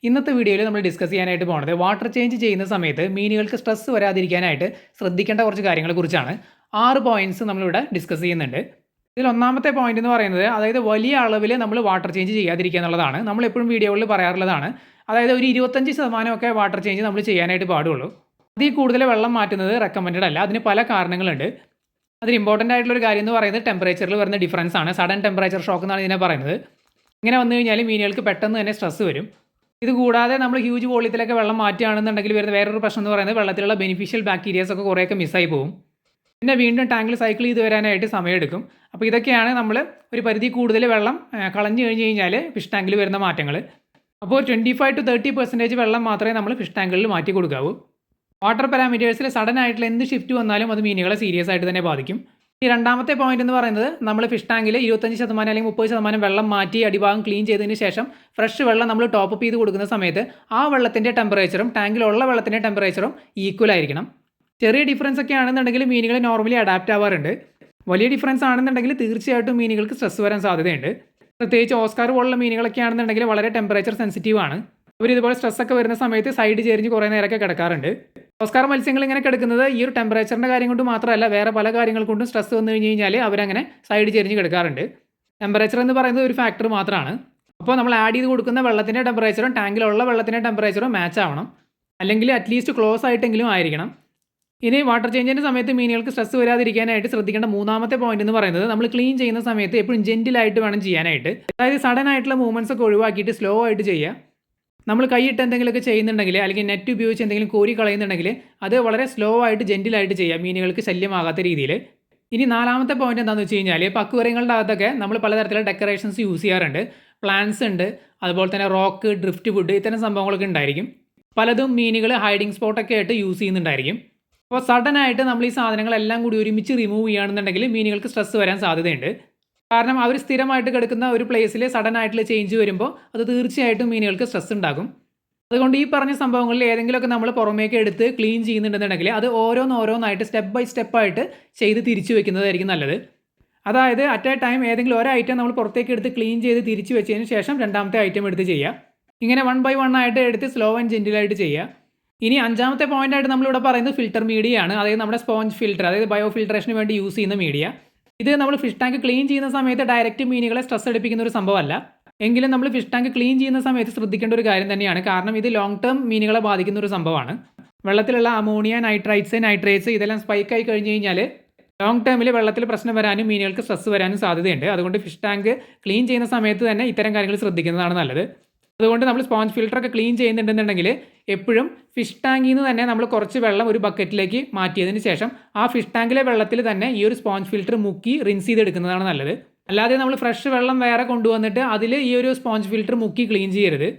ഇന്നത്തെ വീഡിയോയിൽ നമ്മൾ ഡിസ്കസ് ചെയ്യാനായിട്ട് പോകുന്നത് വാട്ടർ ചേഞ്ച് ചെയ്യുന്ന സമയത്ത് മീനുകൾക്ക് സ്ട്രെസ് വരാതിരിക്കാനായിട്ട് ശ്രദ്ധിക്കേണ്ട കുറച്ച് കാര്യങ്ങളെക്കുറിച്ചാണ്. 6 പോയിന്റ്സ് നമ്മളിവിടെ ഡിസ്കസ് ചെയ്യുന്നുണ്ട്. ഇതിൽ ഒന്നാമത്തെ പോയിന്റ് എന്ന് പറയുന്നത് അതായത് വലിയ അളവിൽ നമ്മൾ വാട്ടർ ചേഞ്ച് ചെയ്യാതിരിക്കുക എന്നുള്ളതാണ്. നമ്മളെപ്പോഴും വീഡിയോകളിൽ പറയാറുള്ളതാണ്. അതായത് ഒരു 25% ഒക്കെ വാട്ടർ ചേഞ്ച് നമ്മൾ ചെയ്യാനായിട്ട് പാടുള്ളൂ. അതിൽ കൂടുതൽ വെള്ളം മാറ്റുന്നത് റെക്കമെൻഡഡ് അല്ല. അതിന് പല കാരണങ്ങളുണ്ട്. അതിൽ ഇമ്പോർട്ടൻ്റ് ആയിട്ടുള്ളൊരു കാര്യം എന്ന് പറയുന്നത് ടെമ്പറേച്ചറിൽ വരുന്ന ഡിഫറൻസ് ആണ്. സഡൻ ടെമ്പറേച്ചർ ഷോക്ക് എന്നാണ് ഇതിനെ പറയുന്നത്. ഇങ്ങനെ വന്നു കഴിഞ്ഞാൽ മീനുകൾക്ക് പെട്ടെന്ന് തന്നെ സ്ട്രെസ് വരും. ഇത് കൂടാതെ നമ്മൾ ഹ്യൂജ് വോളിയത്തിലൊക്കെ വെള്ളം മാറ്റുകയാണെന്നുണ്ടെങ്കിൽ വരുന്ന വേറൊരു പ്രശ്നം എന്ന് പറയുന്നത് വെള്ളത്തിലുള്ള ബെനിഫിഷ്യൽ ബാക്ടീരിയാസ് ഒക്കെ കുറേയൊക്കെ മിസ്സായി പോകും. പിന്നെ വീണ്ടും ടാങ്കിൽ സൈക്കിൾ ചെയ്ത് വരാനായിട്ട് സമയമെടുക്കും. അപ്പോൾ ഇതൊക്കെയാണ് നമ്മൾ ഒരു പരിധി കൂടുതൽ വെള്ളം കളഞ്ഞു കഴിഞ്ഞ് കഴിഞ്ഞാൽ ഫിഷ് ടാങ്കിൽ വരുന്ന മാറ്റങ്ങൾ. അപ്പോൾ 25 to 30% വെള്ളം മാത്രമേ നമ്മൾ ഫിഷ് ടാങ്കുകളിൽ മാറ്റി കൊടുക്കാവൂ. വാട്ടർ പാരാമീറ്റേഴ്സിൽ സഡൻ ആയിട്ടുള്ള എന്ത് ഷിഫ്റ്റ് വന്നാലും അത് മീനുകളെ സീരിയസ് ആയിട്ട് തന്നെ ബാധിക്കും. ഈ രണ്ടാമത്തെ പോയിന്റ് എന്ന് പറയുന്നത് നമ്മൾ ഫിഷ് ടാങ്കിൽ 25% അല്ലെങ്കിൽ 30% വെള്ളം മാറ്റി അടിഭാഗം ക്ലീൻ ചെയ്തതിന് ശേഷം ഫ്രഷ് വെള്ളം നമ്മൾ ടോപ്പ് അപ്പ് ചെയ്ത് കൊടുക്കുന്ന സമയത്ത് ആ വെള്ളത്തിൻ്റെ ടെമ്പറേച്ചറും ടാങ്കിലുള്ള വെള്ളത്തിൻ്റെ ടെമ്പറേച്ചറും ഈക്വൽ ആയിരിക്കണം. ചെറിയ ഡിഫറൻസ് ഒക്കെ ആണെന്നുണ്ടെങ്കിൽ മീനുകൾ നോർമലി അഡാപ്റ്റ് ആവാറുണ്ട്. വലിയ ഡിഫറൻസ് ആണെന്നുണ്ടെങ്കിൽ തീർച്ചയായിട്ടും മീനുകൾക്ക് സ്ട്രെസ് വരാൻ സാധ്യതയുണ്ട്. പ്രത്യേകിച്ച് ഓസ്കാർ പോലുള്ള മീനുകളൊക്കെ ആണെന്നുണ്ടെങ്കിൽ വളരെ ടെമ്പറേച്ചർ സെൻസിറ്റീവ് ആണ്. അവർ ഇതുപോലെ സ്ട്രെസ് ഒക്കെ വരുന്ന സമയത്ത് സൈഡ് ചെരിഞ്ഞ് കുറേ നേരമൊക്കെ കിടക്കാറുണ്ട്. ഓസ്കാർ മത്സ്യങ്ങൾ ഇങ്ങനെ കിടക്കുന്നത് ഈ ഒരു ടെമ്പറേച്ചറിൻ്റെ കാര്യം കൊണ്ട് മാത്രമല്ല, വേറെ പല കാര്യങ്ങൾ കൊണ്ടും സ്ട്രെസ് വന്നു കഴിഞ്ഞ് കഴിഞ്ഞാൽ അവരങ്ങനെ സൈഡ് ചെരിഞ്ഞ് കിടക്കാറുണ്ട്. ടെമ്പറേച്ചർ എന്ന് പറയുന്നത് ഒരു ഫാക്ടർ മാത്രമാണ്. അപ്പോൾ നമ്മൾ ആഡ് ചെയ്ത് കൊടുക്കുന്ന വെള്ളത്തിൻ്റെ ടെമ്പറേച്ചറും ടാങ്കിലുള്ള വെള്ളത്തിൻ്റെ ടെമ്പറേച്ചറും മാച്ച് ആവണം, അല്ലെങ്കിൽ അറ്റ്ലീസ്റ്റ് ക്ലോസ് ആയിട്ടെങ്കിലും ആയിരിക്കണം. ഇനി വാട്ടർ ചേഞ്ചിൻ്റെ സമയത്ത് മീനുകൾക്ക് സ്ട്രെസ് വരാതിരിക്കാനായിട്ട് ശ്രദ്ധിക്കേണ്ട മൂന്നാമത്തെ പോയിന്റ് എന്ന് പറയുന്നത് നമ്മൾ ക്ലീൻ ചെയ്യുന്ന സമയത്ത് എപ്പോഴും ജെന്റിലായിട്ട് വേണം ചെയ്യാനായിട്ട്. അതായത് സഡൻ ആയിട്ടുള്ള മൂവ്മെൻറ്റ്സ് ഒക്കെ ഒഴിവാക്കിയിട്ട് സ്ലോ ആയിട്ട് ചെയ്യുക. നമ്മൾ കൈയിട്ട് എന്തെങ്കിലുമൊക്കെ ചെയ്യുന്നുണ്ടെങ്കിൽ അല്ലെങ്കിൽ നെറ്റ് ഉപയോഗിച്ച് എന്തെങ്കിലും കോരി കളയുന്നുണ്ടെങ്കിൽ അത് വളരെ സ്ലോ ആയിട്ട് ജെന്റിലായിട്ട് ചെയ്യുക, മീനുകൾക്ക് ശല്യമാകാത്ത രീതിയിൽ. ഇനി നാലാമത്തെ പോയിന്റ് എന്താണെന്ന് വെച്ച് കഴിഞ്ഞാൽ ഇപ്പോൾ അക്വേറിയങ്ങളുടെ അകത്തൊക്കെ നമ്മൾ പലതരത്തിലുള്ള ഡെക്കറേഷൻസ് യൂസ് ചെയ്യാറുണ്ട്. പ്ലാന്റ്സ് ഉണ്ട്, അതുപോലെ തന്നെ റോക്ക്, ഡ്രിഫ്റ്റ് വുഡ്, ഇത്തരം സംഭവങ്ങളൊക്കെ ഉണ്ടായിരിക്കും. പലതും മീനുകൾ ഹൈഡിങ് സ്പോട്ടൊക്കെ ആയിട്ട് യൂസ് ചെയ്യുന്നുണ്ടായിരിക്കും. അപ്പോൾ സഡനായിട്ട് നമ്മൾ ഈ സാധനങ്ങളെല്ലാം കൂടി ഒരുമിച്ച് റിമൂവ് ചെയ്യുകയാണെന്നുണ്ടെങ്കിൽ മീനുകൾക്ക് സ്ട്രെസ് വരാൻ സാധ്യതയുണ്ട്. കാരണം അവർ സ്ഥിരമായിട്ട് കിടക്കുന്ന ഒരു പ്ലേസിൽ സഡൻ ആയിട്ടുള്ള ചേഞ്ച് വരുമ്പോൾ അത് തീർച്ചയായിട്ടും മീനുകൾക്ക് സ്ട്രെസ് ഉണ്ടാകും. അതുകൊണ്ട് ഈ പറഞ്ഞ സംഭവങ്ങളിൽ ഏതെങ്കിലുമൊക്കെ നമ്മൾ പുറമേക്ക് എടുത്ത് ക്ലീൻ ചെയ്യുന്നുണ്ടെന്നുണ്ടെങ്കിൽ അത് ഓരോന്നായിട്ട് സ്റ്റെപ്പ് ബൈ സ്റ്റെപ്പായിട്ട് ചെയ്ത് തിരിച്ചു വെക്കുന്നതായിരിക്കും നല്ലത്. അതായത് അറ്റ് എ ടൈം ഏതെങ്കിലും ഒരു ഐറ്റം നമ്മൾ പുറത്തേക്ക് എടുത്ത് ക്ലീൻ ചെയ്ത് തിരിച്ചു വെച്ചതിന് ശേഷം രണ്ടാമത്തെ ഐറ്റം എടുത്ത് ചെയ്യുക. ഇങ്ങനെ 1 by 1 ആയിട്ട് എടുത്ത് സ്ലോ ആൻഡ് ജെന്റിലായിട്ട് ചെയ്യുക. ഇനി അഞ്ചാമത്തെ പോയിന്റ് ആയിട്ട് നമ്മളിവിടെ പറയുന്നത് ഫിൽറ്റർ മീഡിയ ആണ്. അതായത് നമ്മുടെ സ്പോഞ്ച് ഫിൽറ്റർ, അതായത് ബയോ ഫിൽട്രേഷന് വേണ്ടി യൂസ് ചെയ്യുന്ന മീഡിയ. ഇത് നമ്മൾ ഫിഷ് ടാങ്ക് ക്ലീൻ ചെയ്യുന്ന സമയത്ത് ഡയറക്റ്റ് മീനുകളെ സ്ട്രെസ് എടുപ്പിക്കുന്ന ഒരു സംഭവമല്ല. എങ്കിലും നമ്മൾ ഫിഷ് ടാങ്ക് ക്ലീൻ ചെയ്യുന്ന സമയത്ത് ശ്രദ്ധിക്കേണ്ട ഒരു കാര്യം തന്നെയാണ്. കാരണം ഇത് ലോങ് ടേം മീനുകളെ ബാധിക്കുന്ന ഒരു സംഭവമാണ്. വെള്ളത്തിലുള്ള അമോണിയ, നൈട്രേറ്റ്സ് ഇതെല്ലാം സ്പൈക്ക് ആയി കഴിഞ്ഞ് കഴിഞ്ഞാൽ ലോങ് ടേമിൽ വെള്ളത്തിൽ പ്രശ്നം വരാനും മീനുകൾക്ക് സ്ട്രെസ് വരാനും സാധ്യതയുണ്ട്. അതുകൊണ്ട് ഫിഷ് ടാങ്ക് ക്ലീൻ ചെയ്യുന്ന സമയത്ത് തന്നെ ഇത്തരം കാര്യങ്ങൾ ശ്രദ്ധിക്കുന്നതാണ് നല്ലത്. അതുകൊണ്ട് നമ്മൾ സ്പോഞ്ച് ഫിൽറ്ററൊക്കെ ക്ലീൻ ചെയ്യുന്നുണ്ടെന്നുണ്ടെങ്കിൽ എപ്പോഴും ഫിഷ് ടാങ്കിൽ നിന്ന് തന്നെ നമ്മൾ കുറച്ച് വെള്ളം ഒരു ബക്കറ്റിലേക്ക് മാറ്റിയതിന് ശേഷം ആ ഫിഷ് ടാങ്കിലെ വെള്ളത്തിൽ തന്നെ ഈ ഒരു സ്പോഞ്ച് ഫിൽറ്റർ മുക്കി റിൻസ് ചെയ്തെടുക്കുന്നതാണ് നല്ലത്. അല്ലാതെ നമ്മൾ ഫ്രഷ് വെള്ളം വേറെ കൊണ്ടുവന്നിട്ട് അതിൽ ഈ ഒരു സ്പോഞ്ച് ഫിൽറ്റർ മുക്കി ക്ലീൻ ചെയ്യരുത്.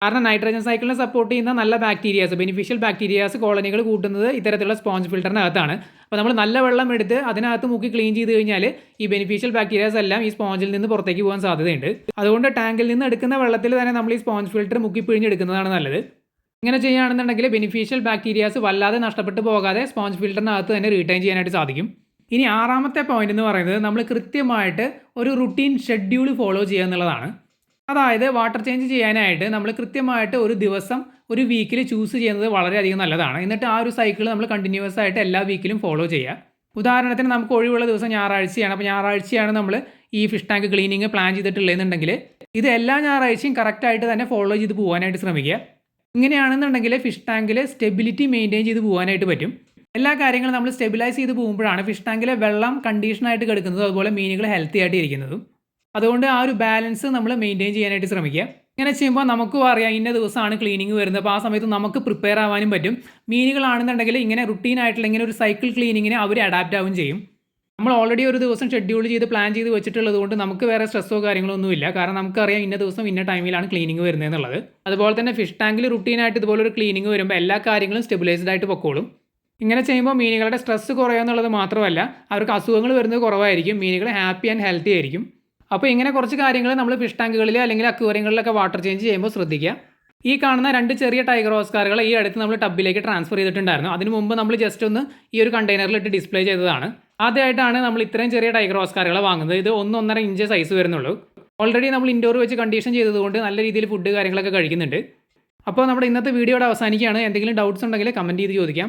കാരണം നൈട്രജൻ സൈക്കിളിനെ സപ്പോർട്ട് ചെയ്യുന്ന നല്ല ബാക്ടീരിയാസ്, ബെനിഫിഷ്യൽ ബാക്ടീരിയാസ് കോളനികൾ കൂട്ടുന്നത് ഇത്തരത്തിലുള്ള സ്പോഞ്ച് ഫിൽറ്ററിനകത്താണ്. അപ്പോൾ നമ്മൾ നല്ല വെള്ളം എടുത്ത് അതിനകത്ത് മുക്കി ക്ലീൻ ചെയ്ത് കഴിഞ്ഞാൽ ഈ ബെനിഫിഷ്യൽ ബാക്ടീരിയാസ് എല്ലാം ഈ സ്പോഞ്ചിൽ നിന്ന് പുറത്തേക്ക് പോകാൻ സാധ്യതയുണ്ട്. അതുകൊണ്ട് ടാങ്കിൽ നിന്ന് എടുക്കുന്ന വെള്ളത്തിൽ തന്നെ നമ്മൾ ഈ സ്പോഞ്ച് ഫിൽറ്റർ മുക്കി പിഴിഞ്ഞെടുക്കുന്നതാണ് നല്ലത്. ഇങ്ങനെ ചെയ്യുകയാണെന്നുണ്ടെങ്കിൽ ബെനിഫിഷ്യൽ ബാക്ടീരിയാസ് വല്ലാതെ നഷ്ടപ്പെട്ടു പോകാതെ സ്പോഞ്ച് ഫിൽറ്ററിനകത്ത് തന്നെ റീറ്റൈൻ ചെയ്യാനായിട്ട് സാധിക്കും. ഇനി ആറാമത്തെ പോയിന്റ് എന്ന് പറയുന്നത് നമ്മൾ കൃത്യമായിട്ട് ഒരു റുട്ടീൻ ഷെഡ്യൂൾ ഫോളോ ചെയ്യുക എന്നുള്ളതാണ്. അതായത് വാട്ടർ ചേഞ്ച് ചെയ്യാനായിട്ട് നമ്മൾ കൃത്യമായിട്ട് ഒരു ദിവസം ഒരു വീക്കിൽ ചൂസ് ചെയ്യുന്നത് വളരെയധികം നല്ലതാണ്. എന്നിട്ട് ആ ഒരു സൈക്കിൾ നമ്മൾ കണ്ടിന്യൂസ് ആയിട്ട് എല്ലാ വീക്കിലും ഫോളോ ചെയ്യുക. ഉദാഹരണത്തിന് നമുക്ക് ഒഴിവുള്ള ദിവസം ഞായറാഴ്ചയാണ്. അപ്പോൾ ഞായറാഴ്ചയാണ് നമ്മൾ ഈ ഫിഷ് ടാങ്ക് ക്ലീനിങ് പ്ലാൻ ചെയ്തിട്ടുള്ളതെന്നുണ്ടെങ്കിൽ ഇത് എല്ലാ ഞായറാഴ്ചയും കറക്റ്റായിട്ട് തന്നെ ഫോളോ ചെയ്ത് പോകാനായിട്ട് ശ്രമിക്കുക. ഇങ്ങനെയാണെന്നുണ്ടെങ്കിൽ ഫിഷ് ടാങ്കിൽ സ്റ്റെബിലിറ്റി മെയിൻറ്റെയിൻ ചെയ്ത് പോകാനായിട്ട് പറ്റും. എല്ലാ കാര്യങ്ങളും നമ്മൾ സ്റ്റെബിലൈസ് ചെയ്ത് പോകുമ്പോഴാണ് ഫിഷ് ടാങ്കിലെ വെള്ളം കണ്ടീഷനായിട്ട് കിടക്കുന്നതും അതുപോലെ മീനുകൾ ഹെൽത്തി ആയിട്ട് ഇരിക്കുന്നതും. അതുകൊണ്ട് ആ ഒരു ബാലൻസ് നമ്മൾ മെയിൻറ്റെയിൻ ചെയ്യാനായിട്ട് ശ്രമിക്കുക. ഇങ്ങനെ ചെയ്യുമ്പോൾ നമുക്കും അറിയാം ഇന്ന ദിവസമാണ് ക്ലീനിങ് വരുന്നത്. അപ്പോൾ ആ സമയത്ത് നമുക്ക് പ്രിപ്പയർ ആവാനും പറ്റും. മീനുകളാണെന്നുണ്ടെങ്കിൽ ഇങ്ങനെ റുട്ടീനായിട്ടുള്ള ഇങ്ങനെ ഒരു സൈക്കിൾ ക്ലീനിങ്ങിന് അവർ അഡാപ്റ്റ് ആവും ചെയ്യും. നമ്മൾ ഓൾറെഡി ഒരു ദിവസം ഷെഡ്യൂൾ ചെയ്ത് പ്ലാൻ ചെയ്ത് വെച്ചിട്ടുള്ളത് കൊണ്ട് നമുക്ക് വേറെ സ്ട്രെസ്സോ കാര്യങ്ങളോ ഒന്നുമില്ല. കാരണം നമുക്കറിയാം ഇന്ന ദിവസം ഇന്ന ടൈമിലാണ് ക്ലീനിങ് വരുന്നതെന്നുള്ളത്. അതുപോലെ തന്നെ ഫിഷ് ടാങ്കിൽ റുട്ടീനായിട്ട് ഇതുപോലൊരു ക്ലീനിങ് വരുമ്പോൾ എല്ലാ കാര്യങ്ങളും സ്റ്റെബിലൈസ്ഡ് ആയിട്ട് പൊക്കോളും. ഇങ്ങനെ ചെയ്യുമ്പോൾ മീനുകളുടെ സ്ട്രെസ്സ് കുറയുക എന്നുള്ളത് മാത്രമല്ല അവർക്ക് അസുഖങ്ങൾ വരുന്നത് കുറവായിരിക്കും. മീനുകൾ ഹാപ്പി ആൻഡ് ഹെൽത്തി ആയിരിക്കും. അപ്പോൾ ഇങ്ങനെ കുറച്ച് കാര്യങ്ങൾ നമ്മൾ ഫിഷ് ടാങ്കുകളിൽ അല്ലെങ്കിൽ അക്വേറിയങ്ങളിലൊക്കെ വാട്ടർ ചേഞ്ച് ചെയ്യുമ്പോൾ ശ്രദ്ധിക്കുക. ഈ കാണുന്ന 2 ചെറിയ ടൈഗർ ഓസ്കാറുകൾ ഈ അടുത്ത് നമ്മൾ ടബിലേക്ക് ട്രാൻസ്ഫർ ചെയ്തിട്ടുണ്ടായിരുന്നു. അതിന് മുമ്പ് നമ്മൾ ജസ്റ്റ് ഒന്ന് ഈ ഒരു കണ്ടെയ്നറിലിട്ട് ഡിസ്പ്ലേ ചെയ്തതാണ്. ആദ്യമായിട്ടാണ് നമ്മൾ ഇത്രയും ചെറിയ ടൈഗർ ഓസ്കാറുകളെ വാങ്ങുന്നത്. ഇത് 1-1.5 ഇഞ്ച് സൈസ് വരുന്നുള്ളൂ. ഓൾറെഡി നമ്മൾ ഇൻഡോർ വെച്ച് കണ്ടീഷൻ ചെയ്തതുകൊണ്ട് നല്ല രീതിയിൽ ഫുഡ് കാര്യങ്ങളൊക്കെ കഴിക്കുന്നുണ്ട്. അപ്പോൾ നമ്മുടെ ഇന്നത്തെ വീഡിയോയുടെ അവസാനിക്കുകയാണ്. എന്തെങ്കിലും ഡൗട്ട്സ് ഉണ്ടെങ്കിൽ കമൻറ്റ് ചെയ്ത് ചോദിക്കാം.